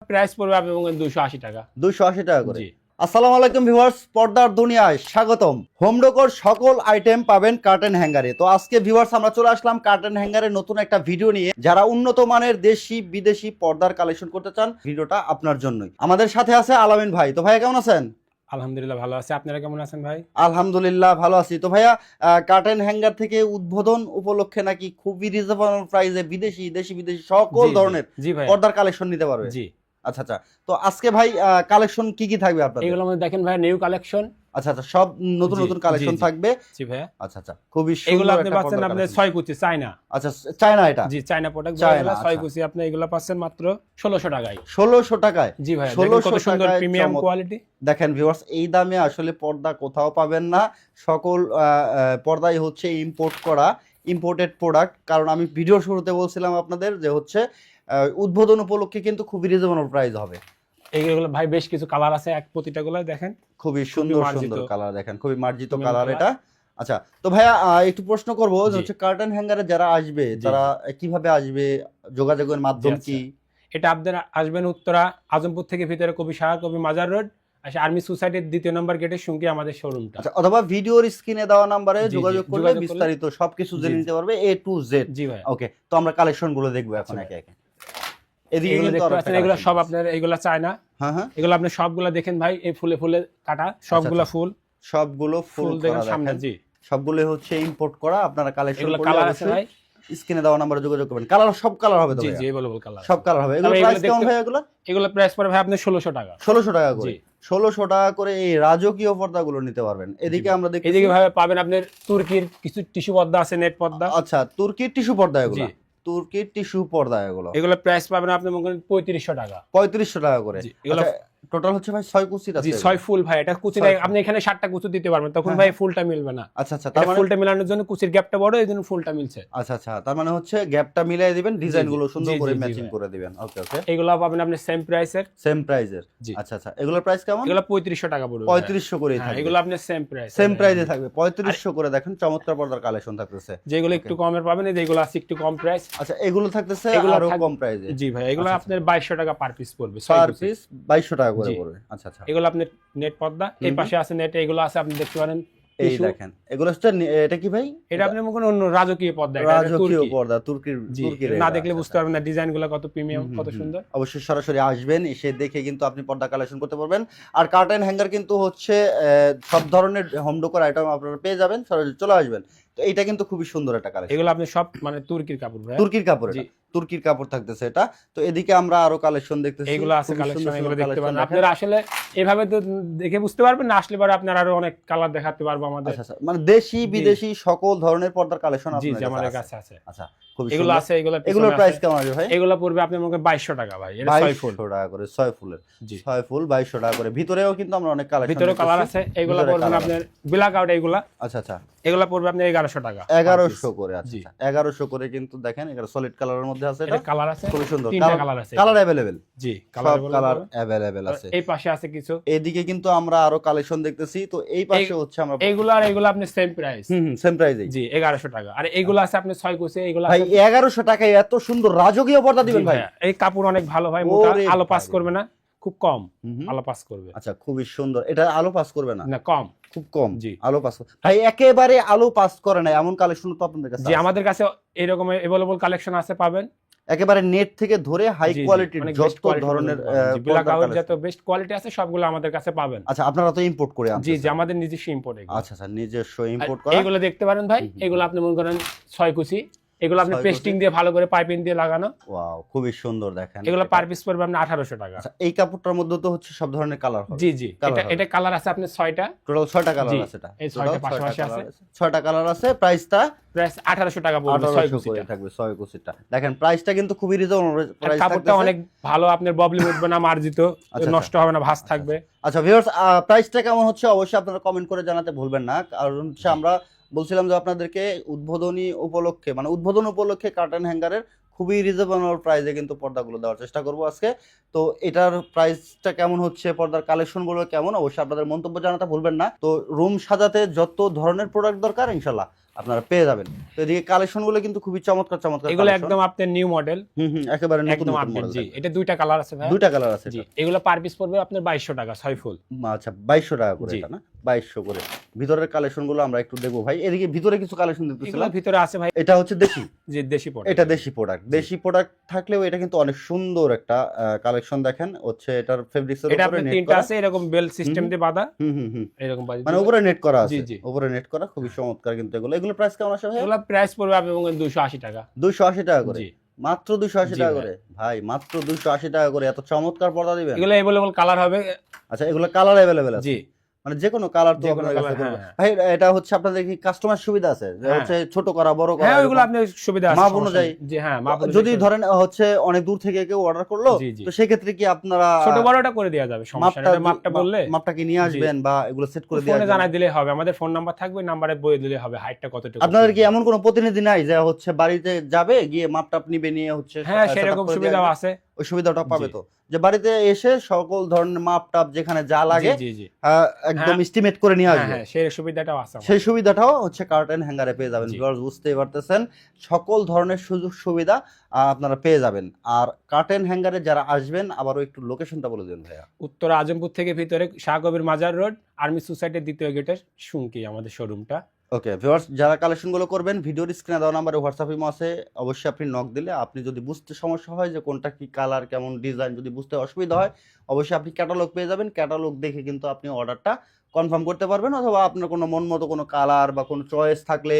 Price পড়বে আপনার 280 টাকা। 280 টাকা করে। জি। আসসালামু আলাইকুম ভিউয়ার্স, পর্দার দুনিয়ায় স্বাগতম। হোম ডেকোর সকল আইটেম পাবেন কার্টেন হ্যাঙ্গারে। তো আজকে ভিউয়ার্স আমরা চলে আসলাম কার্টেন হ্যাঙ্গারের নতুন একটা ভিডিও নিয়ে। যারা উন্নত মানের দেশি বিদেশি পর্দার কালেকশন করতে চান, ভিডিওটা আপনার জন্যই। আমাদের সাথে আছে আলামিন ভাই। তো ভাইয়া কেমন আছেন? আলহামদুলিল্লাহ ভালো আছে, আপনারা কেমন আছেন ভাই? আলহামদুলিল্লাহ ভালো আছি। তো ভাইয়া কার্টেন হ্যাঙ্গার থেকে উদ্বোধন উপলক্ষে নাকি খুবই রিজনেবল প্রাইসে বিদেশি দেশি বিদেশি সকল ধরনের জি ভাই, পর্দার কালেকশন নিতে পারবে। জি। আচ্ছা আচ্ছা। তো আজকে ভাই কালেকশন কি কি থাকবে আপনাদের? এগুলো মধ্যে দেখেন ভাই নিউ কালেকশন। আচ্ছা আচ্ছা, সব নতুন জি, নতুন কালেকশন জি, জি। থাকবে। জি ভাই, আচ্ছা আচ্ছা, খুবই এগুলো সুন্দর আপনি একটা পাচ্ছেন পর্দার আপনি collection। 6 কুচি চায়না। আচ্ছা, চায়না এটা? জি, চায়না প্রোডাক্ট চায়না, গুলো 6 আচ্ছা। কুচি আপনি এগুলো পাচ্ছেন মাত্র 1600 টাকায়। 1600 টাকায়? জি ভাই, দেখেন 1600 কত সুন্দর টাকায় প্রিমিয়াম কোয়ালিটি। দেখেন ভিউয়ার্স, এই দামে আসলে পর্দা কোথাও পাবেন না। সকল পর্দাই হচ্ছে ইম্পোর্ট করা, ইম্পোর্টেড প্রোডাক্ট। কারণ আমি ভিডিওর শুরুতে বলছিলাম আপনাদের যে হচ্ছে উদ্বোধন উপলক্ষে কিন্তু খুবই রিজনেবল প্রাইস হবে। এইগুলো ভাই বেশ কিছু কালার আছে, এক প্রতিটা গুলো দেখেন খুবই সুন্দর মার্জিত। সুন্দর কালার, দেখেন খুবই মার্জিত Premium কালার colour। এটা। আচ্ছা, তো ভাইয়া একটু প্রশ্ন করবো যে জি। হচ্ছে কার্টেন হ্যাঙ্গারে যারা আসবে জি, তারা কিভাবে আসবে, যোগাযোগের মাধ্যম আচ্ছা। কি? এটা আপনারা আসবেন উত্তরা আজমপুর থেকে ভিতরে কবি শাহ কবি মাজার রোড, আসে আর্মি সোসাইটির 2 নম্বর গেটের সঙ্গে আমাদের শোরুমটা। আচ্ছা, অথবা ভিডিওর স্ক্রিনে দেওয়া নাম্বারে জি, জি, যোগাযোগ করলে যোগাযোগ করলে- বিস্তারিত সবকিছু জেনে জি, নিতে পারবে A to Z। জি ভাই, ওকে, তো আমরা কালেকশন গুলো দেখবো এখন আচ্ছা একে একে। এদিকে এগুলো কিন্তু দেখতে আরো একটা পাচ্ছেন, এগুলো collection সব আছে। আপনার এগুলো চায়না। হ্যাঁ হ্যাঁ, এগুলো আপনি সবগুলো দেখেন ভাই, এই ফুলে ফুলে কাটা সবগুলো আচ্ছা। ফুল সবগুলো ফুল ফুল করা দেখেন সামনে। দেখেন, জি, সবগুলো হচ্ছে ইম্পোর্ট করা। আপনারা কালেকশন এগুলো করলে কালার আছে অবশ্যই ভাই। স্ক্রিনে দেওয়া নাম্বারে যোগাযোগ করবেন। কালার সব কালার হবে তো জি, ভাইয়া? জি, এভেলেবল কালার। সব কালার হবে। এগুলো তবে প্রাইস এগুলো কেমন দেখতে- ভাই এগুলো? এগুলো প্রাইস পড়বে ভাই আপনি 1600 টাকা। 1600 টাকা করে। জি। 1600 টাকা করে এই রাজকীয় পর্দাগুলো নিতে পারবেন। এদিকে আমরা দেখি, এদিকে ভাবে পাবেন আপনার তুর্কির কিছু টিস্যু পর্দা আছে, নেট পর্দা। আচ্ছা, তুর্কির টিস্যু পর্দা এগুলো? জি। তুর্কির টিস্যু পর্দা এগুলো এগুলো প্রাইস পাবেন আপনি মনে করেন 3500 টাকা। 3500 টাকা করে। জি, এগুলো- টোটাল হচ্ছে ভাই 6 কুচির আছে জি, এগুলো? 6 ফুল ভাই। এটা কুচি 6 ফুল। আপনি এখানে 7টা কুচি দিতে পারবেন, তখন হ্যাঁ, ভাই ফুলটা মিলবে না। আচ্ছা আচ্ছা, তার তার মানে ফুলটা মেলানোর জন্য কুচির গ্যাপটা বড়, এই জন্য ফুলটা মিলছে। আচ্ছা আচ্ছা, তার মানে হচ্ছে গ্যাপটা মিলিয়ে দিবেন, ডিজাইন গুলো সুন্দর জি, করে জি, জি ম্যাচিং ভাই। করে দিবেন। ওকে ওকে, এগুলো পাবেন আপনি সেম প্রাইসের। সেম প্রাইজের? জি। আচ্ছা আচ্ছা, এগুলোর প্রাইস কেমন? এগুলো 3500 টাকা পড়বে। 3500 করে হ্যাঁ, থাকবে। এগুলো আপনি সেম প্রাইস। সেম প্রাইজে থাকবে 3500 করে। দেখেন চমৎকার পর্দার কালেকশন থাকতেছে। যেগুলো একটু কমের পাবেন, এই যেগুলো আছে একটু কম প্রাইস। আচ্ছা, এগুলো থাকতেছে এগুলো আরো কম প্রাইজে? জি ভাই, এগুলো আচ্ছা, আপনার 2200 টাকা পার পিস পড়বে। পার পিস 2200 টাকা করে জি। পড়বে। আচ্ছা আচ্ছা, এগুলো আপনি নেট পর্দা, এই পাশে আছে নেট, এগুলো আছে আপনি দেখতে পারেন এই tissue। দেখেন এগুলো হচ্ছে এটা কি ভাই? এটা আপনি মনে করেন অন্য রাজকীয় পর্দা, এটা রাজকীয় তুর্কি। পর্দা, তুর্কির জি, তুর্কির না এটা। দেখলে আচ্ছা, বুঝতে পারবেন না ডিজাইন গুলো কত প্রিমিয়াম, কত সুন্দর। অবশ্যই সরাসরি আসবেন, এসে দেখে কিন্তু আপনি পর্দা কালেকশন করতে পারবেন। আর কার্টেন হ্যাঙ্গার কিন্তু হচ্ছে সব ধরনের হোম ডেকোর আইটেম আপনারা পেয়ে যাবেন, সরাসরি চলে আসবেন। তো এইটা কিন্তু খুবই সুন্দর একটা কালেকশন। এগুলো আপনি সব মানে তুর্কির কাপড় ভাই। তুর্কির কাপড়, জি। এটা তুর্কির কাপড় থাকতেছে এটা। তো এদিকে আমরা আরো কালেকশন দেখতেছি, এগুলো আছে খুবই কালেকশন, সুন্দর এগুলো সুন্দর দেখতে collection পারেন দেখেন। আপনারা। আসলে এভাবে তো দেখে বুঝতে পারবেন না, আসলে পরে আপনারা আরো অনেক কালার দেখাতে পারবো আমাদের। আচ্ছা আচ্ছা, মানে দেশি বিদেশি সকল ধরনের পর্দার কালেকশন জি, জি, আপনাদের আমাদের কাছে কাছে আছে। আছে। আচ্ছা, খুবই এগুলো সুন্দর। আছে, এগুলো এগুলোর প্রাইস কেমন আসবে ভাই? এগুলো পড়বে আপনি মনে করেন 2200 টাকা ভাই। এটা 6 ফুল। 2200 টাকা করে 6 ফুলের। জি। 6 ফুল 2200 টাকা করে। ভিতরেও কিন্তু আমরা অনেক কালেকশন ভিতরে কালার আছে, এগুলো পড়বেন আপনার ব্ল্যাক আউট এগুলা। আচ্ছা আচ্ছা, এগুলো পড়বে আপনার 1100 টাকা। 1100 করে। আচ্ছা জি। 1100 করে কিন্তু দেখেন, এটা সলিড কালারের মধ্যে আছে। এটা এটা কালার আছে, খুবই সুন্দর, 3টা কালার আছে। Colour available. জি, সব কালার কালার अवेलेबल আছে। এই পাশে আছে কিছু। এদিকে কিন্তু আমরা আরো কালেকশন দেখতেছি। তো এই পাশে হচ্ছে আমরা এইগুলো আর এগুলো আপনি সেম প্রাইস। সেম প্রাইসেই। জি, 1100 টাকা। আর এইগুলো আছে আপনি 6 কুচি, এইগুলো ভাই আছে 1100 টাকায় এত সুন্দর রাজকীয় পর্দা দিবেন জি ভাই? ভাইয়া, এই কাপড় অনেক ভালো ভাই, মোটা, ওরে আলো পাস ভাই। করবে না, খুব কম হুম। আলো পাস করবে। আচ্ছা, খুবই সুন্দর। এটা আলো পাস করবে না? না, কম। খুব কম জি। আলো পাস। ভাই একেবারে আলো পাস করে না এমন কালেকশন তো আপনাদের কাছে জি, আছে? আমাদের কাছে এরকম अवेलेबल কালেকশন আছে, পাবেন। একেবারে নেট থেকে ধরে হাই জি, জি, কোয়ালিটির অনেক যত best quality ধরনের জি, ব্ল্যাক পর্দার আউট collection। যত বেস্ট কোয়ালিটি আছে সবগুলো আমাদের কাছে পাবেন। আচ্ছা, আপনারা তো ইম্পোর্ট করে জি, আনছেন? জি, আমাদের নিজস্ব ইম্পোর্ট এগুলো। আচ্ছা আচ্ছা, নিজস্ব আর ইম্পোর্ট করা। এগুলো দেখতে পারেন ভাই, এগুলো আপনি মনে করেন 6 কুচি, এগুলো আপনি 6 কুচি। পেস্টিং দিয়ে ভালো করে পাইপিং দিয়ে লাগানো। ওয়াও, খুবই সুন্দর দেখেন। এগুলো এটা। পার পিস পড়বে আপনি 1800 টাকা। আচ্ছা, এই কাপড়টার মধ্যে তো হচ্ছে সব ধরনের কালার হবে? জি, জি, Colour এটা হবে। এটা কালার আছে আপনার 6টা। টোটাল 6টা কালার জি, আছে এটা? এই Total 6টা পাশাপাশি আছে। 6টা কালার আছে। প্রাইসটা প্রাইস 1800 টাকা পড়বে 6 1800 করে কুচিটা। থাকবে 6 কুচিটা। দেখেন প্রাইসটা কিন্তু খুবই রিজনেবল আর প্রাইস কাপড়টা থাকতেছে। অনেক ভালো, আপনার প্রবলেম উঠবে না, মার্জিত, আচ্ছা, নষ্ট হবে না, ভাঁজ থাকবে। আচ্ছা ভিউয়ার্স, প্রাইসটা কেমন হচ্ছে অবশ্যই আপনারা কমেন্ট করে জানাতে ভুলবেন না। কারণ হচ্ছে আমরা বলছিলাম যে আপনাদেরকে উদ্বোধনী উপলক্ষে, মানে উদ্বোধন উপলক্ষে কার্টেন হ্যাঙ্গারের খুবই রিজনেবল প্রাইসে কিন্তু পর্দাগুলো দেওয়ার চেষ্টা করব আজকে। তো এটার প্রাইসটা কেমন হচ্ছে, পর্দার কালেকশনগুলো কেমন, অবশ্যই আপনাদের মন্তব্য জানাতে ভুলবেন না। তো রুম সাজাতে যত ধরনের প্রোডাক্ট দরকার ইনশাল্লাহ আপনারা পেয়ে যাবেন। তো এদিকে কালেকশন গুলো কিন্তু খুবই চমৎকার চমৎকার এগুলো collection। একদম আপনার নিউ মডেল, একেবারে নতুন একদম নতুন আপডেট। মডেল। জি, এটা দুইটা কালার আছে ভাই। দুইটা কালার আছে জি, এটা। এগুলো পার পিস পড়বে আপনার 2200 টাকা 6 ফুল। আচ্ছা 2200 টাকা করে জি। এটা না? 2200 করে। ভিতরের কালেকশন গুলো আমরা একটু দেখবো ভাই। এদিকে ভিতরে কিছু কালেকশন এগুলো দেখতেছিলাম। ভিতরে আছে ভাই, এটা হচ্ছে দেশি। যে দেশি প্রোডাক্ট। এটা দেশি প্রোডাক্ট। দেশি প্রোডাক্ট থাকলেও এটা কিন্তু অনেক সুন্দর একটা কালেকশন দেখেন হচ্ছে এটার ফেব্রিক্স এর এটা উপরে আপনার নেট তিনটা করা। আছে এরকম বেল সিস্টেম দিয়ে বাঁধা, হুম। এরকম বাঁধা মানে উপরে নেট করা আছে। জি, জি। উপরে নেট করা খুবই চমৎকার কিন্তু এগুলো। এগুলো প্রাইস কেমন আসে ভাই? এগুলো প্রাইস পড়বে আপনার 280 টাকা। 280 টাকা করে। জি, মাত্র 280 জি টাকা ভাই। করে। ভাই মাত্র 280 টাকা করে এত চমৎকার পর্দা দিবেন? এগুলো अवेलेबल কালার হবে। আচ্ছা এগুলো কালার अवेलेबल আছে? জি, মানে যে কোনো কালার তো যে কোনো আপনার কাছে colour, করবে। হ্যাঁ। ভাই এটা হচ্ছে আপনাদের কি কাস্টমার সুবিধা আছে? যে হ্যাঁ। হচ্ছে ছোট করা বড় করা হ্যাঁ ওইগুলো এরকম? আপনার সুবিধা আছে, মাপ সমস্যা অনুযায়ী? নেই। জি হ্যাঁ, মাপ অনুযায়ী যদি সব- ধরেন হচ্ছে অনেক দূর থেকে কেউ অর্ডার করলো, জি, জি। তো সেই ক্ষেত্রে কি আপনারা ছোট বড়টা করে দেওয়া যাবে, সমস্যা নেই। এটা মাপটা বললে মাপটা কি নিয়ে আসবেন বা এগুলো সেট করে দিয়ে ফোনে আসবেন? জানাই দিলে হবে, আমাদের ফোন নাম্বার থাকবে, নাম্বারে বলে দিলে হবে হাইটটা কতটুকু। আপনাদের কি এমন কোনো প্রতিনিধি নাই যে হচ্ছে বাড়িতে যাবে গিয়ে মাপটাপ নিবে নিয়ে হচ্ছে হ্যাঁ setup সেরকম করে দিয়ে সুবিধাও আসবে? আছে। ওই সুবিধাটা পাবে জি। তো, যে বাড়িতে এসে সকল ধরনের মাপটাপ যেখানে যা লাগে জি, জি। একদম হ্যাঁ। এস্টিমেট করে নিয়ে হ্যাঁ আসবে। হ্যাঁ, সেই সুবিধাটাও আছে আমাদের। সেই সুবিধাটাও হচ্ছে কার্টেন হ্যাঙ্গারে পেয়ে যাবেন। জি। ভিউয়ার্স বুঝতেই পারতেছেন সকল ধরনের সুযোগ সুবিধা আপনারা পেয়ে যাবেন। আর কার্টেন হ্যাঙ্গারে যারা আসবেন আবারও একটু লোকেশনটা বলে দিন ভাইয়া। উত্তর আজমপুর থেকে ভিতরে শাহকবির মাজার রোড, আর্মি সোসাইটির দ্বিতীয় গেটের শুনকি আমাদের শোরুমটা। ওকে ভিউয়ার্স, যারা কালেকশনগুলো করবেন ভিডিওর স্ক্রিনে দেওয়া নাম্বারে হোয়াটসঅ্যাপ ইমো আছে, অবশ্যই আপনি নক দিলে আপনি যদি বুঝতে সমস্যা হয় যে কোনটা কি কালার কেমন ডিজাইন যদি বুঝতে অসুবিধা হয়, অবশ্যই আপনি ক্যাটালগ পেয়ে যাবেন। ক্যাটালগ দেখে কিন্তু আপনি অর্ডারটা কনফার্ম করতে পারবেন, অথবা আপনার কোনো মন মতো কোনো কালার বা কোনো চয়েস থাকলে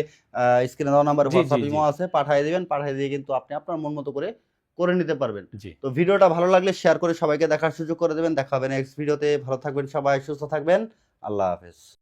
স্ক্রিনে দেওয়া নাম্বারে জি, হোয়াটসঅ্যাপ জি, ইমো জি। আছে, পাঠিয়ে দিবেন। পাঠিয়ে দিয়ে কিন্তু আপনি আপনার মন মতো করে নিতে পারবেন। জি। তো ভিডিওটা ভালো লাগলে শেয়ার করে সবাইকে দেখার সুযোগ করে দেবেন। দেখা হবে নেক্সট ভিডিওতে। ভালো থাকবেন সবাই, সুস্থ থাকবেন। আল্লাহ হাফেজ।